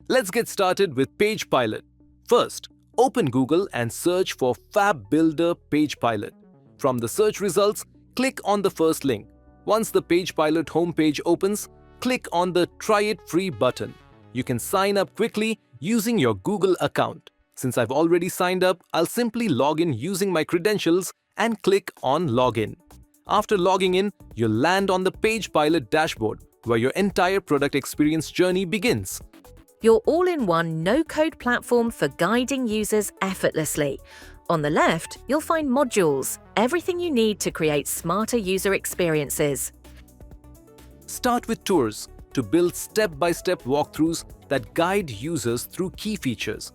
Let's get started with PagePilot. First, open Google and search for Fab Builder PagePilot. From the search results, click on the first link. Once the PagePilot homepage opens, click on the Try It Free button. You can sign up quickly using your Google account. Since I've already signed up, I'll simply log in using my credentials and click on Login. After logging in, you'll land on the PagePilot dashboard, where your entire product experience journey begins. Your all-in-one no-code platform for guiding users effortlessly. On the left, you'll find modules, everything you need to create smarter user experiences. Start with tours to build step-by-step walkthroughs that guide users through key features.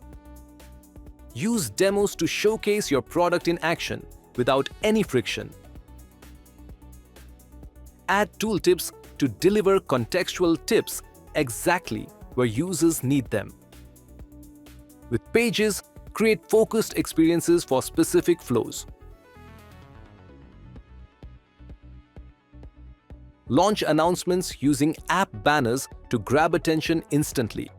Use demos to showcase your product in action without any friction. Add tooltips to deliver contextual tips exactly where users need them. With Pages, create focused experiences for specific flows. Launch announcements using app banners to grab attention instantly.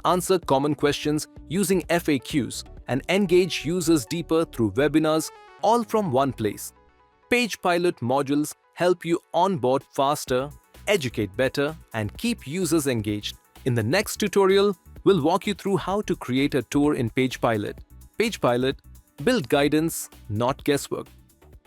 Answer common questions using FAQs and engage users deeper through webinars, all from one place. PagePilot modules help you onboard faster, educate better, and keep users engaged. In the next tutorial, we'll walk you through how to create a tour in PagePilot. PagePilot, build guidance, not guesswork.